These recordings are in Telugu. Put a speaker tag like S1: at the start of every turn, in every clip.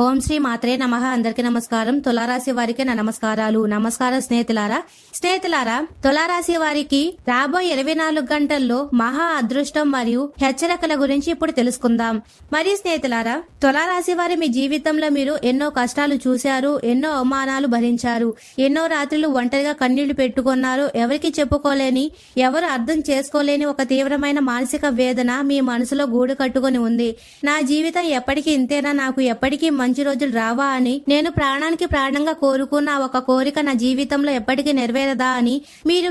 S1: ఓం శ్రీ మాత్రే నమః. అందరికీ నమస్కారం. తులారాశి వారికి నా నమస్కారాలు. నమస్కారం స్నేహితులారా, తులారాశి వారికి రాబోయే 24 గంటల్లో మహా అదృష్టం మరియు హెచ్చరికల గురించి ఇప్పుడు తెలుసుకుందాం. మరి స్నేహితులారా, తులారాశి వారి మీ జీవితంలో మీరు ఎన్నో కష్టాలు చూశారు, ఎన్నో అవమానాలు భరించారు, ఎన్నో రాత్రులు ఒంటరిగా కన్నీళ్లు పెట్టుకున్నారు. ఎవరికి చెప్పుకోలేని, ఎవరు అర్థం చేసుకోలేని ఒక తీవ్రమైన మానసిక వేదన మీ మనసులో గూడు కట్టుకుని ఉంది. నా జీవితం ఎప్పటికీ ఇంతేనా, నాకు ఎప్పటికీ మంచి రోజులు రావా అని నేను ప్రాణానికి ప్రాణంగా కోరుకున్న ఒక కోరిక నా జీవితంలో ఎప్పటికీ నెరవేరదా అని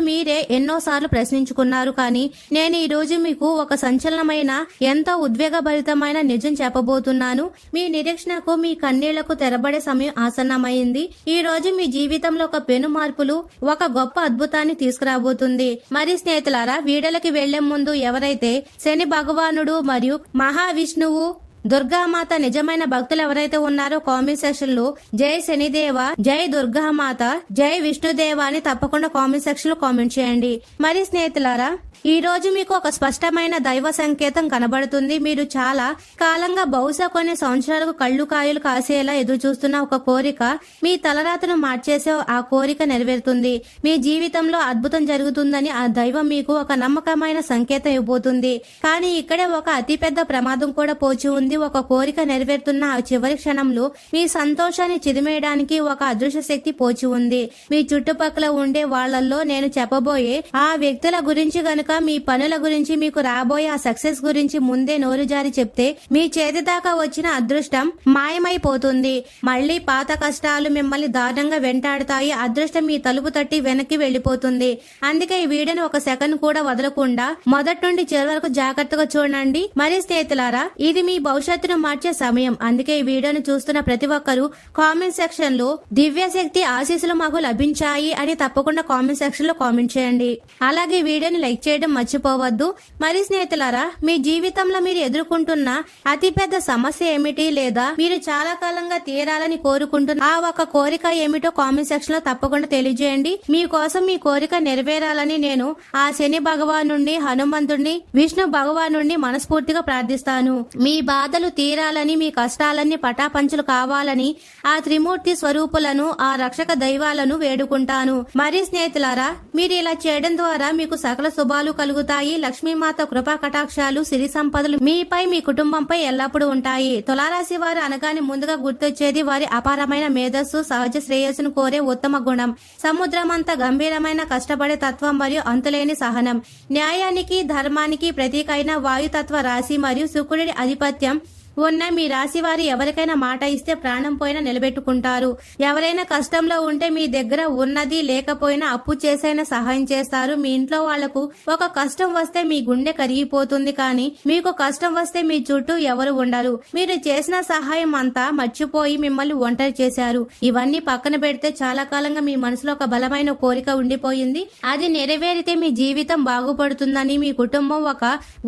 S1: మీరే ఎన్నోసార్లు ప్రశ్నించుకున్నారు. కానీ నేను ఈ రోజు మీకు ఒక సంచలనమైన, ఎంతో ఉద్వేగభరితమైన నిజం చెప్పబోతున్నాను. మీ నిరీక్షణకు, మీ కన్నీళ్లకు తెరబడే సమయం ఆసన్నమైంది. ఈ రోజు మీ జీవితంలో ఒక పెను మార్పులు, ఒక గొప్ప అద్భుతాన్ని తీసుకురాబోతుంది. మరి స్నేహితులారా, వీడియోలకి వెళ్లే ముందు ఎవరైతే శని భగవానుడు మరియు మహావిష్ణువు, దుర్గామాత నిజమైన భక్తులు ఎవరైతే ఉన్నారో కామెంట్ సెక్షన్ లో జై శనిదేవ, జై దుర్గామాత, జై విష్ణుదేవ అని తప్పకుండా కామెంట్ సెక్షన్ లో కామెంట్ చేయండి. మరి స్నేహితులారా, ఈ రోజు మీకు ఒక స్పష్టమైన దైవ సంకేతం కనబడుతుంది. మీరు చాలా కాలంగా, బహుశా కొన్ని సంవత్సరాలకు కళ్ళు కాయలు కాసేలా ఎదురు చూస్తున్న ఒక కోరిక, మీ తలరాతను మార్చేసే ఆ కోరిక నెరవేరుతుంది. మీ జీవితంలో అద్భుతం జరుగుతుందని ఆ దైవం మీకు ఒక నమ్మకమైన సంకేతం ఇవ్వబోతుంది. కానీ ఇక్కడే ఒక అతిపెద్ద ప్రమాదం కూడా పోచి ఉంది. ఒక కోరిక నెరవేరుతున్న ఆ చివరి క్షణంలో మీ సంతోషాన్ని చిదిమేయడానికి ఒక అదృశ్య శక్తి పోచి ఉంది. మీ చుట్టుపక్కల ఉండే వాళ్లలో నేను చెప్పబోయే ఆ వ్యక్తుల గురించి గనుక, మీ పనుల గురించి, మీకు రాబోయే ఆ సక్సెస్ గురించి ముందే నోరు జారి చెప్తే మీ చేతి దాకా వచ్చిన అదృష్టం మాయమైపోతుంది. మళ్లీ పాత కష్టాలు మిమ్మల్ని దారుణంగా వెంటాడుతాయి. అదృష్టం మీ తలుపు తట్టి వెనక్కి వెళ్లిపోతుంది. అందుకే ఈ వీడియోని ఒక సెకండ్ కూడా వదలకుండా మొదటి నుండి చివరి వరకు జాగ్రత్తగా చూడండి. మరి స్నేహితులారా, ఇది మీ భవిష్యత్తును మార్చే సమయం. అందుకే ఈ వీడియోను చూస్తున్న ప్రతి ఒక్కరూ కామెంట్ సెక్షన్ లో దివ్య శక్తి ఆశీస్సులు మాకు లభించాయి అని తప్పకుండా కామెంట్ సెక్షన్ లో కామెంట్ చేయండి. అలాగే వీడియోని లైక్ చేయడం మర్చిపోవద్దు. మరి స్నేహితులారా, మీ జీవితంలో మీరు ఎదుర్కొంటున్న అతిపెద్ద సమస్య ఏమిటి, లేదా మీరు చాలా కాలంగా తీరాలని కోరుకుంటున్న ఆ ఒక కోరిక ఏమిటో కామెంట్ సెక్షన్ లో తప్పకుండా తెలియజేయండి. మీకోసం మీ కోరిక నెరవేరాలని నేను ఆ శని భగవాను, హనుమంతుడిని, విష్ణు భగవాను మనస్ఫూర్తిగా ప్రార్థిస్తాను. మీ బాధలు తీరాలని, మీ కష్టాలన్నీ పటాపంచులు కావాలని ఆ త్రిమూర్తి స్వరూపులను, ఆ రక్షక దైవాలను వేడుకుంటాను. మరి స్నేహితులారా, మీరు ఇలా చేయడం ద్వారా మీకు సకల శుభాలు కలుగుతాయి. లక్ష్మీమాత కృపా కటాక్షాలు, సిరి సంపదలు మీపై, మీ కుటుంబంపై ఎల్లప్పుడూ ఉంటాయి. తులారాశి వారు అనగానే ముందుగా గుర్తొచ్చేది వారి అపారమైన మేధస్సు, సహజ శ్రేయస్సును కోరే ఉత్తమ గుణం, సముద్రమంత గంభీరమైన కష్టపడే తత్వం మరియు అంతులేని సహనం, న్యాయానికి, ధర్మానికి ప్రతీకైన వాయుతత్వ రాశి మరియు శుక్రుడి ఆధిపత్యం ఉన్న మీ రాశి వారు ఎవరికైనా మాట ఇస్తే ప్రాణం పోయినా నిలబెట్టుకుంటారు. ఎవరైనా కష్టంలో ఉంటే మీ దగ్గర ఉన్నది లేకపోయినా అప్పు చేసైనా సహాయం చేస్తారు. మీ ఇంట్లో వాళ్లకు ఒక కష్టం వస్తే మీ గుండె కరిగిపోతుంది, కానీ మీకు కష్టం వస్తే మీ చుట్టూ ఎవరు ఉండరు. మీరు చేసిన సహాయం అంతా మర్చిపోయి మిమ్మల్ని ఒంటరి చేశారు. ఇవన్నీ పక్కన పెడితే చాలా కాలంగా మీ మనసులో ఒక బలమైన కోరిక ఉండిపోయింది. అది నెరవేరితే మీ జీవితం బాగుపడుతుందని, మీ కుటుంబం ఒక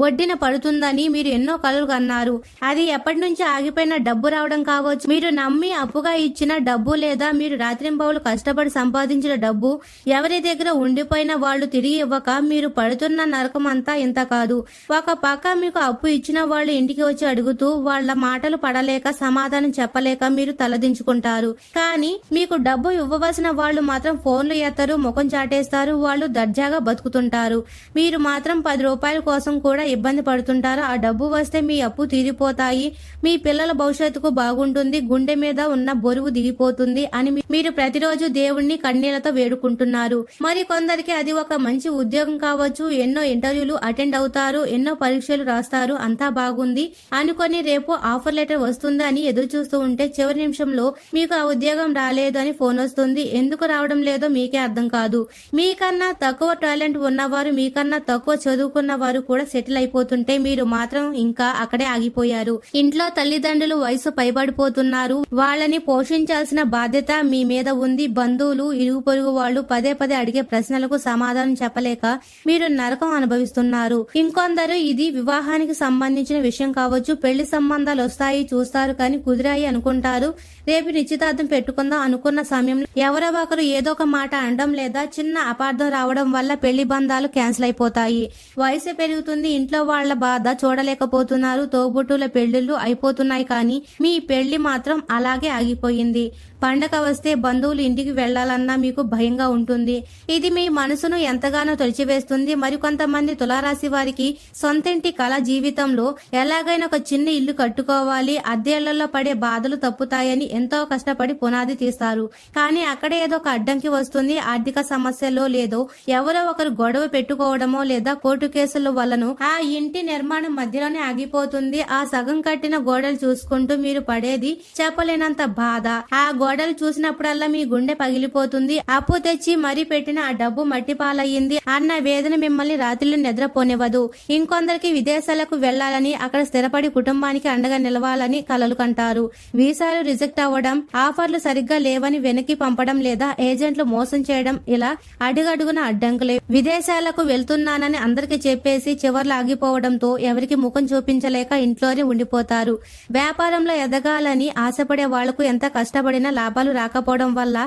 S1: ఒడ్డిన పడుతుందని మీరు ఎన్నో కలలు కన్నారు. అది ఎప్పటి నుంచి ఆగిపోయిన డబ్బు రావడం కావచ్చు, మీరు నమ్మి అప్పుగా ఇచ్చిన డబ్బు, లేదా మీరు రాత్రింబవలు కష్టపడి సంపాదించిన డబ్బు ఎవరి దగ్గర ఉండిపోయిన వాళ్ళు తిరిగి ఇవ్వక మీరు పడుతున్న నరకం అంతా ఇంత కాదు. ఒక పక్క మీకు అప్పు ఇచ్చిన వాళ్ళు ఇంటికి వచ్చి అడుగుతూ వాళ్ళ మాటలు పడలేక, సమాధానం చెప్పలేక మీరు తలదించుకుంటారు. కానీ మీకు డబ్బు ఇవ్వవలసిన వాళ్ళు మాత్రం ఫోన్లు ఎత్తరు, ముఖం చాటేస్తారు. వాళ్ళు దర్జాగా బతుకుతుంటారు. మీరు మాత్రం 10 రూపాయల కోసం కూడా ఇబ్బంది పడుతుంటారు. ఆ డబ్బు వస్తే మీ అప్పు తీరిపోతాయి, మీ పిల్లల భవిష్యత్తుకు బాగుంటుంది, గుండె మీద ఉన్న బరువు దిగిపోతుంది అని మీరు ప్రతిరోజు దేవుణ్ణి కన్నీళ్లతో వేడుకుంటున్నారు. మరి కొందరికి అది ఒక మంచి ఉద్యోగం కావచ్చు, ఎన్నో ఇంటర్వ్యూలు అటెండ్ అవుతారు, ఎన్నో పరీక్షలు రాస్తారు, అంతా బాగుంది అనుకొని రేపు ఆఫర్ లెటర్ వస్తుంది అని ఎదురు చూస్తూ ఉంటే చివరి నిమిషంలో మీకు ఆ ఉద్యోగం రాలేదు అని ఫోన్ వస్తుంది. ఎందుకు రావడం లేదో మీకే అర్థం కాదు. మీకన్నా తక్కువ టాలెంట్ ఉన్నవారు, మీకన్నా తక్కువ చదువుకున్న వారు కూడా సెటిల్ అయిపోతుంటే మీరు మాత్రం ఇంకా అక్కడే ఆగిపోయారు. ఇంట్లో తల్లిదండ్రులు వయసు పైబడిపోతున్నారు, వాళ్ళని పోషించాల్సిన బాధ్యత మీ మీద ఉంది. బంధువులు, ఇరుగు పొరుగు వాళ్ళు పదే అడిగే ప్రశ్నలకు సమాధానం చెప్పలేక మీరు నరకం అనుభవిస్తున్నారు. ఇంకొందరు ఇది వివాహానికి సంబంధించిన విషయం కావచ్చు, పెళ్లి సంబంధాలు వస్తాయి, చూస్తారు, కానీ కుదిరాయి అనుకుంటారు. రేపు నిశ్చితార్థం పెట్టుకుందాం అనుకున్న సమయంలో ఎవరో ఒకరు ఏదో ఒక మాట అనడం లేదా చిన్న అపార్థం రావడం వల్ల పెళ్లి బంధాలు క్యాన్సిల్ అయిపోతాయి. వయసు పెరుగుతుంది, ఇంట్లో వాళ్ల బాధ చూడలేకపోతున్నారు, తోబుట్టుల పెళ్లిళ్ళు రోజులు అయిపోతున్నాయి, కానీ మీ పెళ్లి మాత్రం అలాగే ఆగిపోయింది. పండగ వస్తే బంధువులు ఇంటికి వెళ్లాలన్నా మీకు భయంగా ఉంటుంది. ఇది మీ మనసును ఎంతగానో తొలిచివేస్తుంది. మరికొంతమంది తులారాశి వారికి సొంతింటి కళ జీవితంలో ఎలాగైనా ఒక చిన్న ఇల్లు కట్టుకోవాలి, అద్దెళ్లలో పడే బాధలు తప్పుతాయని ఎంతో కష్టపడి పునాది తీస్తారు. కానీ అక్కడే ఏదో ఒక అడ్డంకి వస్తుంది. ఆర్థిక సమస్యలో లేదో ఎవరో ఒకరు గొడవ పెట్టుకోవడమో లేదా కోర్టు కేసుల వల్లను ఆ ఇంటి నిర్మాణం మధ్యలోనే ఆగిపోతుంది. ఆ సగం కట్టిన గోడలు చూసుకుంటూ మీరు పడేది చెప్పలేనంత బాధ. ఆ గోడలు చూసినప్పుడల్లా మీ గుండె పగిలిపోతుంది. అప్పు తెచ్చి మరీ పెట్టిన ఆ డబ్బు మట్టి పాలయ్యింది అన్న వేదన మిమ్మల్ని రాత్రిలో నిద్రపోనివ్వదు. ఇంకొందరికి విదేశాలకు వెళ్లాలని, అక్కడ స్థిరపడి కుటుంబానికి అండగా నిలవాలని కలలు కంటారు. వీసాలు రిజెక్ట్ అవ్వడం, ఆఫర్లు సరిగ్గా లేవని వెనక్కి పంపడం లేదా ఏజెంట్లు మోసం చేయడం, ఇలా అడుగడుగున అడ్డంకులే. విదేశాలకు వెళ్తున్నానని అందరికి చెప్పేసి చివర్లు ఆగిపోవడంతో ఎవరికి ముఖం చూపించలేక ఇంట్లోనే ఉండిపోతారు. వ్యాపారంలో ఎదగాలని ఆశపడే వాళ్లకు ఎంత కష్టపడినా లాభాలు రాకపోవడం వల్ల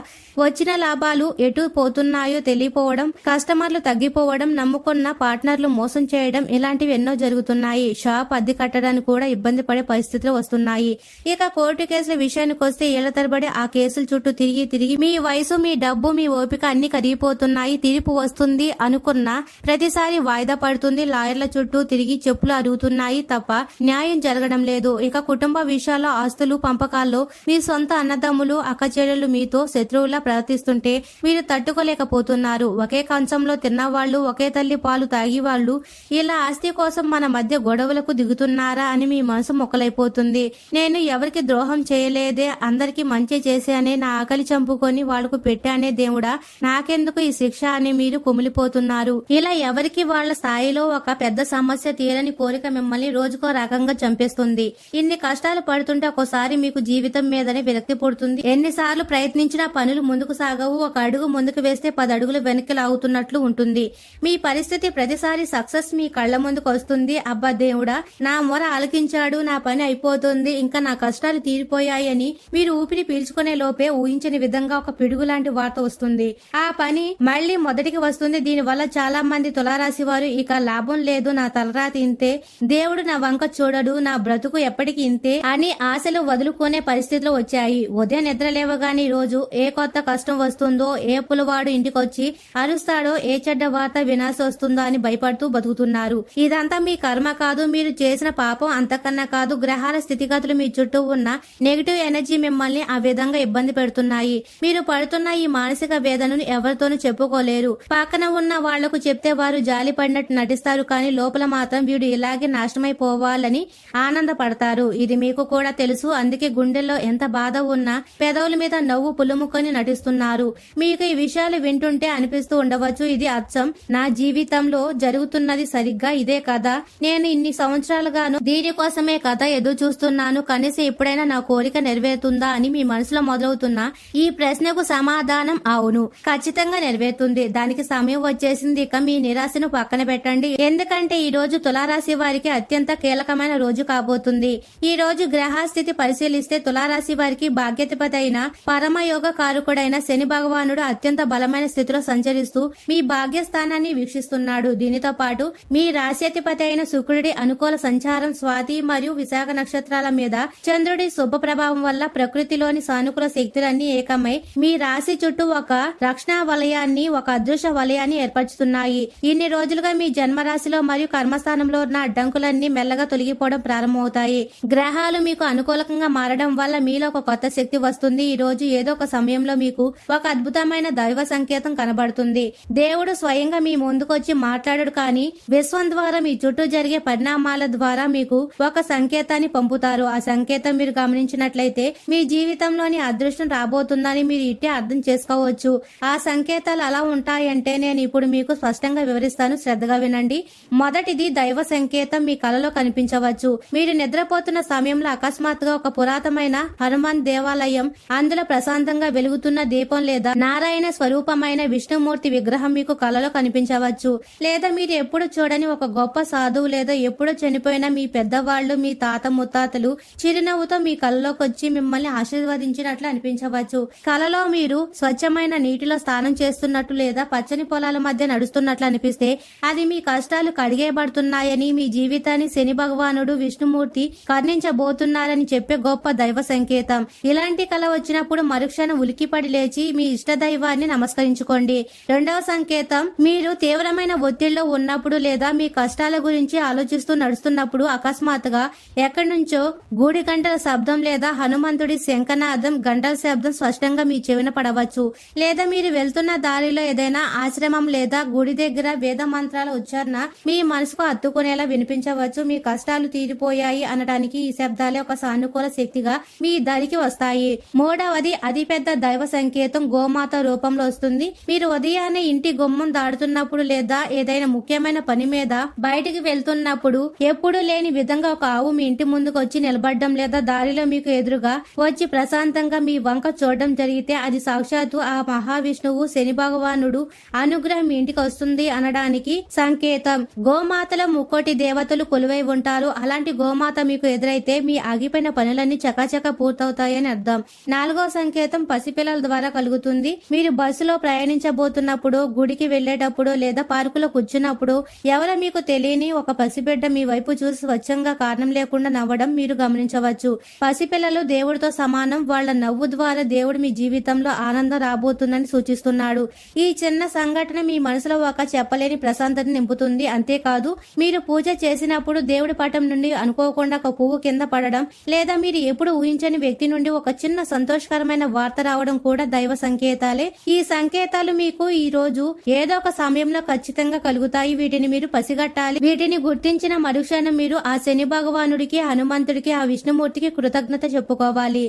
S1: వచ్చిన లాభాలు ఎటు పోతున్నాయో తెలియపోవడం, కస్టమర్లు తగ్గిపోవడం, నమ్ముకున్న పార్ట్నర్లు మోసం చేయడం, ఇలాంటివి ఎన్నో జరుగుతున్నాయి. షాప్ అద్దె కట్టడానికి కూడా ఇబ్బంది పడే పరిస్థితులు వస్తున్నాయి. ఇక కోర్టు కేసుల విషయానికి వస్తే ఏళ్ల తరబడి ఆ కేసుల చుట్టూ తిరిగి తిరిగి మీ వయసు, మీ డబ్బు, మీ ఓపిక అన్ని కరిగిపోతున్నాయి. తీర్పు వస్తుంది అనుకున్న ప్రతిసారి వాయిదా పడుతుంది. లాయర్ల చుట్టూ తిరిగి చెప్పులు అరుగుతున్నాయి తప్ప న్యాయం జరగడం లేదు. ఇక కుటుంబ విషయాల్లో, ఆస్తులు పంపకాల్లో మీ సొంత అన్నదమ్ములు, అక్కచెల్లెలు మీతో శత్రువులా ప్రవర్తిస్తుంటే మీరు తట్టుకోలేకపోతున్నారు. ఒకే కంచంలో తిన్నవాళ్లు, ఒకే తల్లి పాలు తాగివాళ్లు ఇలా ఆస్తి కోసం మన మధ్య గొడవలకు దిగుతున్నారా అని మీ మనసు మొక్కలైపోతుంది. నేను ఎవరికి ద్రోహం చేయలేదే, అందరికి మంచి చేశానే, నా ఆకలి చంపుకొని వాళ్లకు పెట్టానే దేవుడా, నాకెందుకు ఈ శిక్ష అని మీరు కుమిలిపోతున్నారు. ఇలా ఎవరికి వాళ్ల స్థాయిలో ఒక పెద్ద సమస్య తీరని కోరిక మిమ్మల్ని రోజుకో రకంగా చంపేస్తుంది. ఇన్ని కష్టాలు పడుతుంటే ఒకసారి మీకు జీవితం మీదనే విరక్తి పుడుతుంది. ఎన్నిసార్లు ప్రయత్నించినా పనులు ముందుకు సాగవు. ఒక అడుగు ముందుకు వేస్తే 10 అడుగులు వెనక్కి లాగుతున్నట్లు ఉంటుంది. మీ పరిస్థితి ప్రతిసారి సక్సెస్ మీ కళ్ల ముందుకు వస్తుంది. అబ్బా దేవుడా, నా మొర ఆలకించాడు, నా పని అయిపోతుంది, ఇంకా నా కష్టాలు తీరిపోయాయని మీరు ఊపిరి పీల్చుకునే లోపే ఊహించని విధంగా ఒక పిడుగు లాంటి వార్త వస్తుంది. ఆ పని మళ్లీ మొదటికి వస్తుంది. దీనివల్ల చాలా మంది తులారాశి వారు ఇక లాభం లేదు, నా తలరాతి ఇంతే, దేవుడు నా వంక చూడడు, నా బ్రతుకు ఎప్పటికీ ఇంతే అని ఆశలు వదులుకునే పరిస్థితులు వచ్చాయి. ఉదయం నిద్ర లేవగానే రోజు ఏ కొత్త కష్టం వస్తుందో, ఏ పులవాడు ఇంటికొచ్చి అరుస్తాడో, ఏ చెడ్డ వార్త వినాశ వస్తుందో అని భయపడుతూ బతుకుతున్నారు. ఇదంతా మీ కర్మ కాదు, మీరు చేసిన పాపం అంతకన్నా కాదు. గ్రహాల స్థితిగతులు, మీ చుట్టూ ఉన్న నెగిటివ్ ఎనర్జీ మిమ్మల్ని ఆ విధంగా ఇబ్బంది పెడుతున్నాయి. మీరు పడుతున్న ఈ మానసిక వేదనను ఎవరితోనూ చెప్పుకోలేరు. పక్కన ఉన్న వాళ్లకు చెప్తే వారు జాలి పడినట్టు నటిస్తారు, కానీ లోపల మాత్రం వీడు ఇలాగే నాశనమైపోవాలని ఆనందపడతారు. ఇది మీకు కూడా తెలుసు. అందుకే గుండెల్లో ఎంత బాధ ఉన్నా పెదవుల మీద నవ్వు పులుముకొని నటిస్తున్నారు. మీకు ఈ విషయాలు వింటుంటే అనిపిస్తూ ఉండవచ్చు, ఇది అచ్చం నా జీవితంలో జరుగుతున్నది సరిగ్గా ఇదే కదా, నేను ఇన్ని సంవత్సరాలుగాను దీనికోసమే కదా ఎదురు చూస్తున్నాను, కనీసం ఎప్పుడైనా నా కోరిక నెరవేరుతుందా అని మీ మనసులో మొదలవుతున్న ఈ ప్రశ్నకు సమాధానం అవును, ఖచ్చితంగా నెరవేరుతుంది. దానికి సమయం వచ్చేసింది. ఇక మీ నిరాశను పక్కన పెట్టండి. ఎందుకంటే ఈ రోజు తులారాశి వారికి అత్యంత కీలకమైన రోజు కాబోతుంది. ఈ రోజు గ్రహస్థితి పరిశీలిస్తే తులారాశి వారికి భాగ్యాధిపతి అయిన పరమయోగ కారకుడైన శని భగవానుడు అత్యంత బలమైన స్థితిలో సంచరిస్తూ మీ భాగ్యస్థానాన్ని వీక్షిస్తున్నాడు. దీనితో పాటు మీ రాశ్యాధిపతి అయిన శుక్రుడి అనుకూల సంచారం, స్వాతి మరియు విశాఖ నక్షత్రాల మీద చంద్రుడి శుభ ప్రభావం వల్ల ప్రకృతిలోని సానుకూల శక్తులన్నీ ఏకమై మీ రాశి చుట్టూ ఒక రక్షణ వలయాన్ని, ఒక అదృశ్య వలయాన్ని ఏర్పరుచుతున్నాయి. ఇన్ని రోజులుగా మీ జన్మరాశిలో మరియు కర్మస్థానంలో ఉన్న అడ్డంకులన్నీ మెల్లగా తొలగిపోవడం ప్రారంభమవుతాయి. గ్రహాలు మీకు అనుకూలంగా మారడం వల్ల మీలో ఒక కొత్త శక్తి వస్తుంది. ఈ రోజు ఏదో ఒక సమయంలో మీకు ఒక అద్భుతమైన దైవ సంకేతం కనబడుతుంది. దేవుడు స్వయంగా మీ ముందుకొచ్చి మాట్లాడడు, కానీ విశ్వం ద్వారా మీ చుట్టూ జరిగే పరిణామాల ద్వారా మీకు ఒక సంకేతాన్ని పంపుతారు. ఆ సంకేతం మీరు గమనించినట్లయితే మీ జీవితంలోని అదృష్టం రాబోతుందని మీరు ఇట్టే అర్థం చేసుకోవచ్చు. ఆ సంకేతాలు అలా ఉంటాయంటే నేను ఇప్పుడు మీకు స్పష్టంగా వివరిస్తాను, శ్రద్ధగా వినండి. మొదటిది దైవ సంకేతం మీ కలలో కనిపించవచ్చు. మీరు నిద్రపోతున్న సమయంలో అకస్మాత్తుగా ఒక పురాతనమైన హనుమాన్ దేవాలయం, అందులో ప్రశాంతంగా వెలుగుతున్న దీపం లేదా నారాయణ స్వరూపమైన విష్ణుమూర్తి విగ్రహం మీకు కలలో కనిపించవచ్చు. లేదా మీరు ఎప్పుడు చూడని ఒక గొప్ప సాధువు లేదా ఎప్పుడో చనిపోయిన మీ పెద్దవాళ్లు, మీ తాత ముత్తాతలు చిరునవ్వుతో మీ కలలోకి వచ్చి మిమ్మల్ని ఆశీర్వదించినట్లు అనిపించవచ్చు. కలలో మీరు స్వచ్ఛమైన నీటిలో స్నానం చేస్తున్నట్టు లేదా పచ్చని పొలాల మధ్య నడుస్తున్నట్లు అనిపిస్తే అది మీ కష్టాలు కడిగేయబడుతున్నాయని, మీ జీవితాన్ని శని భగవానుడు, విష్ణుమూర్తి విష్ణుమూర్తి కర్ణించబోతున్నారని చెప్పే గొప్ప దైవ సంకేతం. ఇలాంటి కల వచ్చినప్పుడు మరుక్షణం ఉలికిపడి లేచి మీ ఇష్ట దైవాన్ని నమస్కరించుకోండి. రెండవ సంకేతం, మీరు తీవ్రమైన ఒత్తిడిలో ఉన్నప్పుడు లేదా మీ కష్టాల గురించి ఆలోచిస్తూ నడుస్తున్నప్పుడు అకస్మాత్తుగా ఎక్కడి నుంచో గూడి గంటల శబ్దం లేదా హనుమంతుడి శంఖనాదం గంటల శబ్దం స్పష్టంగా మీ చెవిన పడవచ్చు. లేదా మీరు వెళ్తున్న దారిలో ఏదైనా ఆశ్రమం లేదా గుడి దగ్గర వేద మంత్రాల ఉచ్చారణ మీ మనసుకు హత్తుకునేలా వినిపించవచ్చు. మీ కష్టాలు తీరిపోయాయి అనడానికి ఈ శబ్దాలే ఒక సానుకూల శక్తిగా మీ దరికి వస్తాయి. మూడవది అతిపెద్ద దైవ సంకేతం గోమాత రూపంలో వస్తుంది. మీరు ఉదయాన్నే ఇంటి గుమ్మం దాడుతున్నప్పుడు లేదా ఏదైనా ముఖ్యమైన పని మీద బయటికి వెళ్తున్నప్పుడు ఎప్పుడూ లేని విధంగా ఒక ఆవు మీ ఇంటి ముందుకు వచ్చి నిలబడడం లేదా దారిలో మీకు ఎదురుగా వచ్చి ప్రశాంతంగా మీ వంక చూడడం జరిగితే అది సాక్షాత్తు ఆ మహావిష్ణువు శని భగవానుడు అనుగ్రహం మీ ఇంటికి వస్తుంది అనడానికి సంకేతం. గోమాతల ముక్కోటి దేవతలు కొలువై ఉంటారు. అలాంటి గోమాత మీకు ఎదురైతే మీ ఆగిపోయిన పనులన్నీ చకాచక పూర్తవుతాయని అర్థం. నాలుగో సంకేతం పసిపిల్లల ద్వారా కలుగుతుంది. మీరు బస్సులో ప్రయాణించబోతున్నప్పుడు, గుడికి వెళ్లేటప్పుడు లేదా పార్కులో కూర్చున్నప్పుడు ఎవరో మీకు తెలియని ఒక పసిబిడ్డ మీ వైపు చూసి స్వచ్ఛంగా కారణం లేకుండా నవ్వడం మీరు గమనించవచ్చు. పసిపిల్లలు దేవుడితో సమానం. వాళ్ల నవ్వు ద్వారా దేవుడు మీ జీవితంలో ఆనందం రాబోతుందని సూచిస్తున్నాడు. ఈ చిన్న సంఘటన మీ మనసులో ఒక చెప్పలేని ప్రశాంతత నింపుతుంది. అంతేకాదు, మీరు పూజ చేసినప్పుడు దేవుడి పటం నుండి అనుకోకుండా ఒక పువ్వు కింద పడడం లేదా మీరు ఎప్పుడు ఊహించని వ్యక్తి నుండి ఒక చిన్న సంతోషకరమైన వార్త రావడం కూడా దైవ సంకేతాలే. ఈ సంకేతాలు మీకు ఈ రోజు ఏదో ఒక సమయంలో ఖచ్చితంగా కలుగుతాయి. వీటిని మీరు పసిగట్టాలి. వీటిని గుర్తించిన మరుక్షణం మీరు ఆ శని భగవానుడికి, హనుమంతుడికి, ఆ విష్ణుమూర్తికి కృతజ్ఞత చెప్పుకోవాలి.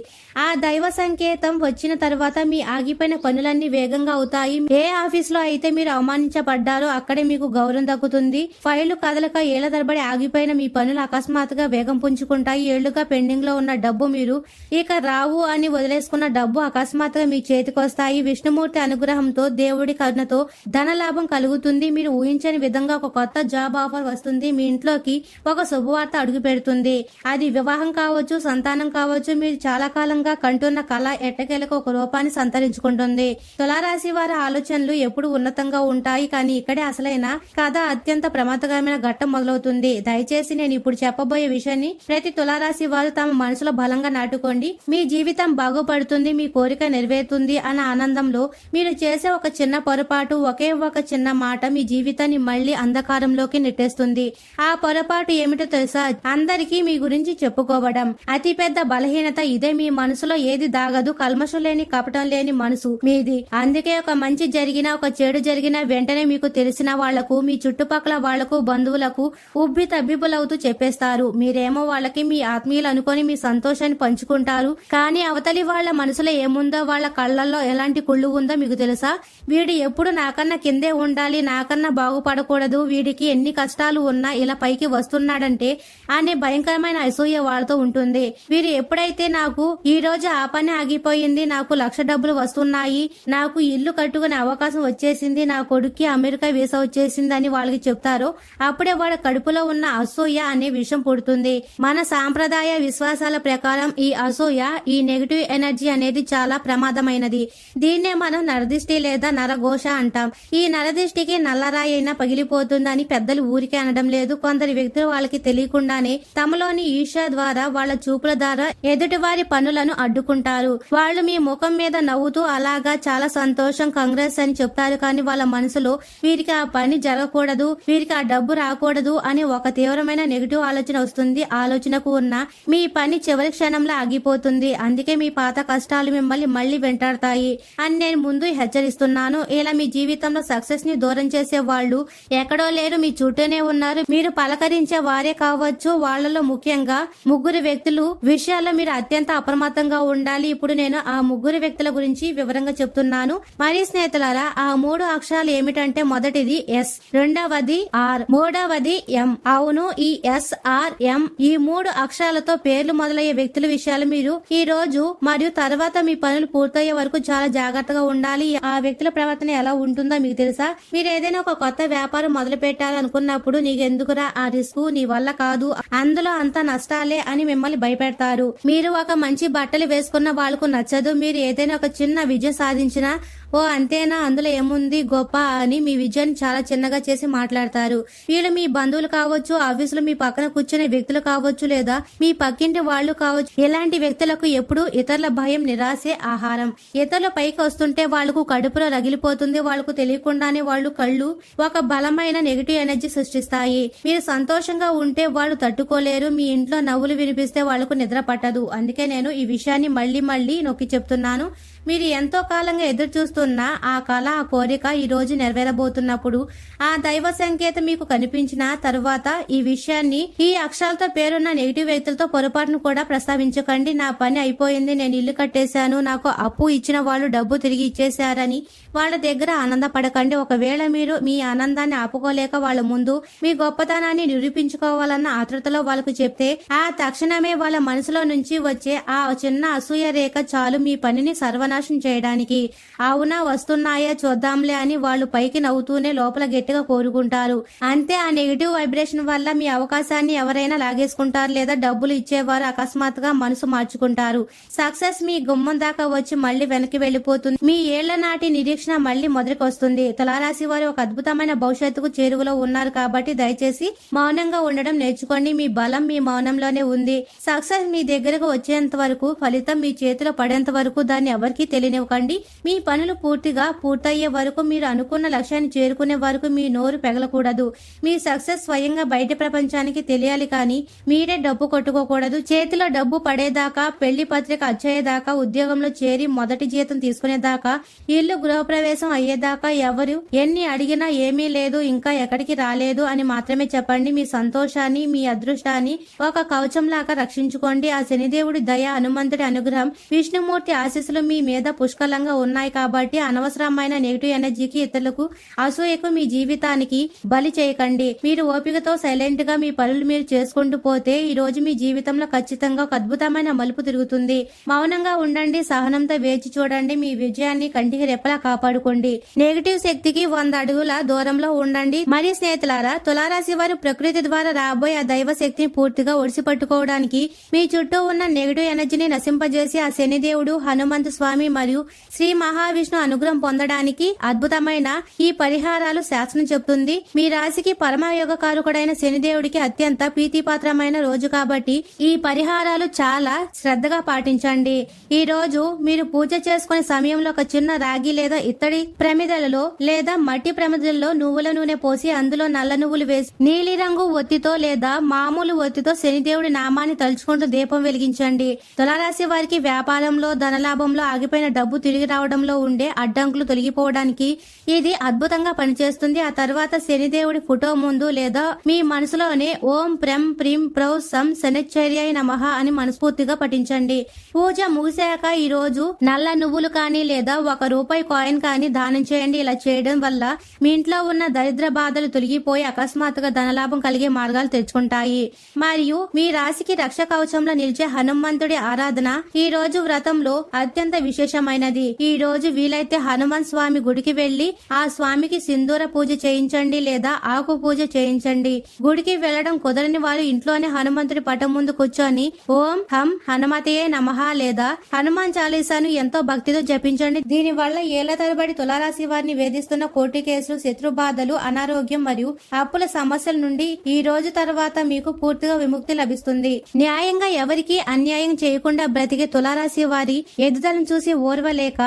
S1: ఆ దైవ సంకేతం వచ్చిన తర్వాత మీ ఆగిపోయిన పనులన్నీ వేగంగా అవుతాయి. ఏ ఆఫీస్ లో అయితే మీరు అవమానించబడ్డారో అక్కడే మీకు గౌరవం దక్కుతుంది. ఫైళ్లు కదలక ఏళ్ల తరబడి ఆగిపోయిన మీ పనులు అకస్మాత్తుగా వేగం పుంజుకుంటాయి. ఏళ్లుగా పెండింగ్ లో ఉన్న డబ్బు, మీరు ఇక రావు అని వదిలేసుకున్న డబ్బు అకస్మాత్తుగా మీ చేతికి వస్తాయి. విష్ణుమూర్తి అనుగ్రహంతో, దేవుడి కరుణతో ధన లాభం కలుగుతుంది. మీరు ఊహించని విధంగా ఒక కొత్త జాబ్ ఆఫర్ వస్తుంది. మీ ఇంట్లోకి ఒక శుభవార్త అడుగు పెడుతుంది. అది వివాహం కావచ్చు, సంతానం కావచ్చు. మీరు చాలా కాలంగా కంటున్న కళ ఎట్టకేలకు ఒక రూపాన్ని సంతరించుకుంటుంది. తులారాశి వారి ఆలోచనలు ఎప్పుడు ఉన్నతంగా ఉంటాయి. కానీ ఇక్కడే అసలైన కథ అత్యంత ప్రమాదకరమైన ఘట్టం మొదలవుతుంది. దయచేసి నేను ఇప్పుడు చెప్పబోయే విషయాన్ని ప్రతి తులారాశి వారు తమ మనసులో బలంగా నాటుకోండి. మీ జీవితం బాగుపడుతుంది, మీ కోరిక నెరవేరుతుంది అన్న ఆనందంలో మీరు చేసే ఒక చిన్న పొరపాటు, ఒకే ఒక చిన్న మాట మీ జీవితాన్ని మళ్లీ అంధకారంలోకి నెట్టేస్తుంది. ఆ పొరపాటు ఏమిటో తెలుసా? అందరికీ మీ గురించి చెప్పుకోవడం. అతి పెద్ద బలహీనత ఇదే. మీ మనసులో ఏది దాగదు. కల్మషం లేని, కపటం లేని మనసు మీది. అందుకే ఒక మంచి జరిగినా, ఒక చెడు జరిగినా వెంటనే మీకు తెలిసిన వాళ్లకు, మీ చుట్టుపక్కల వాళ్లకు, బంధువులకు ఉబ్బి తబ్బిబులవుతూ చెప్పేస్తారు. మీరేమో వాళ్ళకి మీ ఆత్మీయులు అనుకొని మీ సంతోషాన్ని పంచుకుంటారు. కానీ అవతలి వాళ్ల మనసులో ఏముందో, వాళ్ల కళ్లల్లో ఎలాంటి కుళ్ళు ఉందో మీకు తెలుసా? వీడు ఎప్పుడు నాకన్నా కిందే ఉండాలి, నాకన్నా బాగుపడకూడదు, వీడికి ఎన్ని కష్టాలు ఉన్నా ఇలా పైకి వస్తున్నాడంటే అనే భయంకరమైన అసూయ వాళ్ళతో ఉంటుంది. వీరు ఎప్పుడైతే నాకు ఈ రోజు ఆ పని ఆగిపోయింది, నాకు $1,00,000 వస్తున్నాయి, నాకు ఇల్లు కట్టుకునే అవకాశం వచ్చేసింది, నా కొడుక్కి అమెరికా వీసా వచ్చేసింది అని వాళ్ళకి చెప్తారో అప్పుడే వాళ్ళ కడుపులో ఉన్న అసూయ అనే విషయం పుడుతుంది. మన సాంప్రదాయ విశ్వాసాల ప్రకారం ఈ అసూయ, ఈ నెగటివ్ ఎనర్జీ అనేది చాలా ప్రమాదమైనది. దీన్నే మనం నరదిష్టి లేదా నరఘోష అంటాం. ఈ నరదిష్టికి నల్లరాయి అయినా పగిలిపోతుందని పెద్దలు ఊరికే అనడం లేదు. కొందరు వ్యక్తులు వాళ్ళకి తెలియకుండానే తమలోని ఈర్ష్య ద్వారా, వాళ్ళ చూపుల ద్వారా ఎదుటివారి పనులను అడ్డుకుంటారు. వాళ్ళు మీ ముఖం మీద నవ్వుతూ అలాగా చాలా సంతోషం, కంగ్రెస్ అని చెప్తారు. కానీ వాళ్ళ మనసులో వీరికి ఆ పని జరగకూడదు, వీరికి ఆ డబ్బు రాకూడదు అని ఒక తీవ్రమైన నెగిటివ్ ఆలోచన వస్తుంది. ఆలోచనకు ఉన్న మీ పని చివరి క్షణంలో ఆగిపోతుంది. అందుకే మీ పాత కష్టాలు మిమ్మల్ని మళ్లీ వెంటాడతాయి అని నేను ముందు హెచ్చరిస్తున్నాను. ఇలా మీ జీవితంలో సక్సెస్ ని దూరం చేసే వాళ్ళు ఎక్కడో లేరు, మీ చుట్టూనే ఉన్నారు. మీరు పలకరించే వారే కావచ్చు. వాళ్లలో ముఖ్యంగా ముగ్గురు వ్యక్తులు విషయాల్లో మీరు అత్యంత అప్రమత్తంగా ఉండాలి. ఇప్పుడు నేను ఆ ముగ్గురు వ్యక్తుల గురించి వివరంగా చెప్తున్నాను. మరి స్నేహితులారా, ఆ 3 అక్షరాలు ఏమిటంటే మొదటిది ఎస్, రెండవది ఆర్, మూడవది ఎం. అవును, ఈ ఎస్, ఆర్, ఎం ఈ 3 అక్షరాలతో పేర్లు మొదలయ్యే వ్యక్తుల విషయాలు మీరు ఈ రోజు మరియు తర్వాత మీ పనులు పూర్తయ్యే వరకు చాలా జాగ్రత్తగా ఉండాలి. ఆ వ్యక్తుల ప్రవర్తన ఎలా ఉంటుందో మీకు తెలుసా? మీరు ఏదైనా ఒక కొత్త వ్యాపారం మొదలు పెట్టాలనుకున్నప్పుడు నీకెందుకురా ఆ రిస్క్, నీ వల్ల కాదు, అందులో అంత నష్టాలే అని మిమ్మల్ని భయపెడతారు. మీరు ఒక మంచి బట్టలు వేసుకున్న వాళ్లకు నచ్చదు. మీరు ఏదైనా ఒక చిన్న విజయం సాధించినా ఓ అంతేనా, అందులో ఏముంది గొప్ప అని మీ విజయాన్ని చాలా చిన్నగా చేసి మాట్లాడతారు. వీళ్ళు మీ బంధువులు కావచ్చు, ఆఫీసులో మీ పక్కన కూర్చునే వ్యక్తులు వ్యక్తులు కావచ్చు లేదా మీ పక్కింటి వాళ్ళు కావచ్చు. ఇలాంటి వ్యక్తులకు ఎప్పుడు ఇతరుల భయం, నిరాశే ఆహారం. ఇతరులు పైకి వస్తుంటే వాళ్లకు కడుపులో రగిలిపోతుంది. వాళ్లకు తెలియకుండానే వాళ్ళు కళ్ళు ఒక బలమైన నెగిటివ్ ఎనర్జీ సృష్టిస్తాయి. మీరు సంతోషంగా ఉంటే వాళ్ళు తట్టుకోలేరు. మీ ఇంట్లో నవ్వులు వినిపిస్తే వాళ్లకు నిద్ర పట్టదు. అందుకే నేను ఈ విషయాన్ని మళ్లీ మళ్లీ నొక్కి చెప్తున్నాను. మీరు ఎంతో కాలంగా ఎదురు చూస్తున్న ఆ కళ, ఆ కోరిక ఈ రోజు నెరవేరబోతున్నప్పుడు ఆ దైవ సంకేతం మీకు కనిపించిన తరువాత ఈ విషయాన్ని ఈ అక్షరాలతో పేరున్న నెగిటివ్ వ్యక్తులతో పొరపాటును కూడా ప్రస్తావించకండి. నా పని అయిపోయింది, నేను ఇల్లు కట్టేశాను, నాకు అప్పు ఇచ్చిన వాళ్ళు డబ్బు తిరిగి ఇచ్చేశారని వాళ్ళ దగ్గర ఆనందపడకండి. ఒకవేళ మీరు మీ ఆనందాన్ని ఆపుకోలేక వాళ్ళ ముందు మీ గొప్పతనాన్ని నిరూపించుకోవాలన్న ఆతృతలో వాళ్ళకు చెప్తే ఆ తక్షణమే వాళ్ళ మనసులో నుంచి వచ్చే ఆ చిన్న అసూయ రేఖ చాలు మీ పనిని సర్వనాశనం చేయడానికి. అవునా, వస్తున్నాయా చూద్దాంలే అని వాళ్ళు పైకి నవ్వుతూనే లోపల గట్టిగా కోరుకుంటారు. అంతే, ఆ నెగిటివ్ వైబ్రేషన్ వల్ల మీ అవకాశాన్ని ఎవరైనా లాగేసుకుంటారు లేదా డబ్బులు ఇచ్చేవారు అకస్మాత్తుగా మనసు మార్చుకుంటారు. సక్సెస్ మీ గుమ్మం దాకా వచ్చి మళ్లీ వెనక్కి వెళ్లిపోతుంది. మీ ఏళ్ల నాటి నిరీక్షణ మళ్లీ మొదటికి వస్తుంది. తులారాశి వారు ఒక అద్భుతమైన భవిష్యత్తుకు చేరువలో ఉన్నారు కాబట్టి దయచేసి మౌనంగా ఉండడం నేర్చుకోండి. మీ బలం మీ మౌనంలోనే ఉంది. సక్సెస్ మీ దగ్గరకు వచ్చేంత వరకు, ఫలితం మీ చేతిలో పడేంత వరకు దాన్ని ఎవరికీ తెలియనివ్వకండి. మీ పనులు పూర్తిగా పూర్తయ్యే వరకు, మీరు అనుకున్న లక్ష్యాన్ని చేరుకునే వరకు మీ నోరు పెగలకూడదు. మీ సక్సెస్ స్వయంగా బయట ప్రపంచానికి తెలియాలి కానీ మీరే డబ్బు కొట్టుకోకూడదు. చేతిలో డబ్బు పడేదాకా, పెళ్లి పత్రిక అచ్చయ్యేదాకా, ఉద్యోగంలో చేరి మొదటి జీతం తీసుకునేదాకా, ఇల్లు గృహప్రవేశం అయ్యేదాకా ఎవరు ఎన్ని అడిగినా ఏమీ లేదు, ఇంకా ఎక్కడికి రాలేదు అని మాత్రమే చెప్పండి. మీ సంతోషాన్ని, మీ అదృష్టాన్ని ఒక కవచంలాగా రక్షించుకోండి. ఆ శనిదేవుడి దయ, హనుమంతుడి అనుగ్రహం, విష్ణుమూర్తి ఆశీస్సులు మీ మీద పుష్కలంగా ఉన్నాయి కాబట్టి అనవసరమైన నెగిటివ్ ఎనర్జీకి, ఇతరులకు అసూయకు మీ జీవితానికి బలి చేయకండి. మీరు ఓపికతో సైలెంట్ గా మీ పనులు మీరు చేసుకుంటూ పోతే ఈ రోజు మీ జీవితంలో ఖచ్చితంగా ఒక అద్భుతమైన మలుపు తిరుగుతుంది. మౌనంగా ఉండండి, సహనంతో వేచి చూడండి. మీ విజయాన్ని కంటికి రెప్పలా కాపాడుకోండి. నెగిటివ్ శక్తికి 100 అడుగుల దూరంలో ఉండండి. మరి స్నేహితులారా, తులారాశి వారు ప్రకృతి ద్వారా రాబోయే ఆ దైవ శక్తిని పూర్తిగా ఒడిసి పట్టుకోవడానికి, మీ చుట్టూ ఉన్న నెగిటివ్ ఎనర్జీని నశింపజేసి ఆ శనిదేవుడు, హనుమంతు స్వామి మరియు శ్రీ మహావిష్ణు అనుగ్రహం పొందడానికి అద్భుతమైన ఈ పరిహారాలు శాస్త్రం చెప్తుంది. మీ రాశికి పరమయోగకారకుడైన శనిదేవుడికి అత్యంత ప్రీతిపాత్రమైన రోజు కాబట్టి ఈ పరిహారాలు చాలా శ్రద్ధగా పాటించండి. ఈ రోజు మీరు పూజ చేసుకునే సమయంలో ఒక చిన్న రాగి లేదా ఇత్తడి ప్రమిదలలో లేదా మట్టి ప్రమిదలలో నువ్వుల నూనె పోసి అందులో నల్ల నువ్వులు వేసి నీలిరంగు ఒత్తితో లేదా మామూలు ఒత్తితో శనిదేవుడి నామాన్ని తలుచుకుంటూ దీపం వెలిగించండి. తులారాశి వారికి వ్యాపారంలో, ధనలాభంలో, ఆగిపోయిన డబ్బు తిరిగి రావడంలో ఉండే అడ్డంకులు తొలగిపోవడానికి ఇది అద్భుతంగా పనిచేస్తుంది. ఆ తర్వాత శనిదేవుడి ఫోటో ముందు లేదా మీ మనసులోనే ఓం ప్రం ప్రీం ప్రౌ సం శనిశ్చర్యాయ నమః అని మనస్ఫూర్తిగా పఠించండి. పూజ ముగిశాక ఈ రోజు నల్ల నువ్వులు కానీ లేదా ₹1 కాయిన్ కానీ దానం చేయండి. ఇలా చేయడం వల్ల మీ ఇంట్లో ఉన్న దరిద్ర బాధలు తొలగిపోయి అకస్మాత్తుగా ధనలాభం కలిగే మార్గాలు తెచ్చుకుంటాయి. మరియు మీ రాశికి రక్ష కవచంలో నిలిచే హనుమంతుడి ఆరాధన ఈ రోజు వ్రతంలో అత్యంత విశేషమైనది. ఈ రోజు వీలైతే హనుమాన్ స్వామి గుడికి వెళ్లి ఆ స్వామికి సింధూర పూజ చేయించండి లేదా ఆకు పూజ చేయించండి. గుడికి వెళ్లడం కుదరని వారు ఇంట్లోనే హనుమంతుడి పటం ముందు కూర్చొని ఓం హం హనుమతయే నమః లేదా హనుమాన్ చాలీసాను ఎంతో భక్తితో జపించండి. దీని వల్ల ఏళ్ల తరబడి తులారాశి వారిని వేధిస్తున్న కోర్టు కేసులు, శత్రు బాధలు, అనారోగ్యం మరియు అప్పుల సమస్యల నుండి ఈ రోజు తర్వాత మీకు పూర్తిగా విముక్తి లభిస్తుంది. న్యాయంగా ఎవరికి అన్యాయం చేయకుండా బ్రతికే తులారాశి వారి ఎదుగుదలను చూసి ఓర్వలేక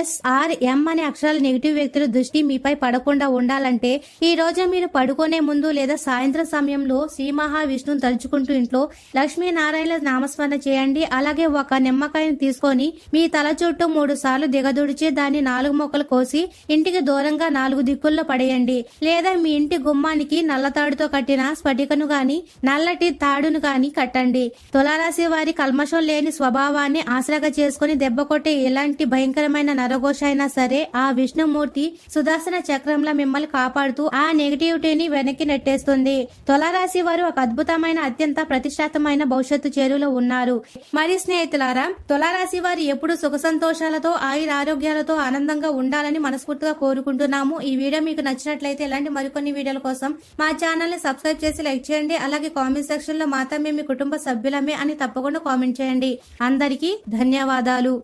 S1: SRM అనే అక్షరాల నెగిటివ్ వ్యక్తుల దృష్టి మీపై పడకుండా ఉండాలంటే ఈ రోజు మీరు పడుకునే ముందు లేదా సాయంత్రం సమయంలో శ్రీ మహావిష్ణువుని తలుచుకుంటూ ఇంట్లో లక్ష్మీనారాయణ నామస్మరణ చేయండి. అలాగే ఒక నిమ్మకాయను తీసుకొని మీ తల చుట్టూ 3 సార్లు దిగదుడిచి దాన్ని 4 ముక్కలు కోసి ఇంటికి దూరంగా 4 దిక్కుల్లో పడేయండి. లేదా మీ ఇంటి గుమ్మానికి నల్ల తాడుతో కట్టిన స్ఫటికను గాని నల్లటి తాడును గాని కట్టండి. తులారాశి వారి కల్మషం లేని స్వభావాన్ని ఆసరాగా చేసుకుని దెబ్బ కొట్టే ఎలాంటి భయంకరమైన నరఘోష అయినా సరే ఆ విష్ణుమూర్తి సుదర్శన చక్రంలా మిమ్మల్ని కాపాడుతూ ఆ నెగిటివిటీని వెనక్కి నెట్టేస్తుంది. తులారాశి వారు ఒక అద్భుతమైన, అత్యంత ప్రతిష్టాత్మకమైన భవిష్యత్తు చేరులో ఉన్నారు. మరి స్నేహితులారా, తులారాశి వారు ఎప్పుడు సుఖ సంతోషాలతో, ఆయుర ఆరోగ్యాలతో ఆనందంగా ఉండాలని మనస్ఫూర్తిగా కోరుకుంటున్నాము. ఈ వీడియో మీకు నచ్చినట్లయితే ఇలాంటి మరికొన్ని వీడియోల కోసం మా ఛానల్ ని సబ్స్క్రైబ్ చేసి లైక్ చేయండి. అలాగే కామెంట్ సెక్షన్ లో మాత్రమే మీ కుటుంబ సభ్యులమే అని తప్పకుండా కామెంట్ చేయండి. అందరికీ ధన్యవాదాలు.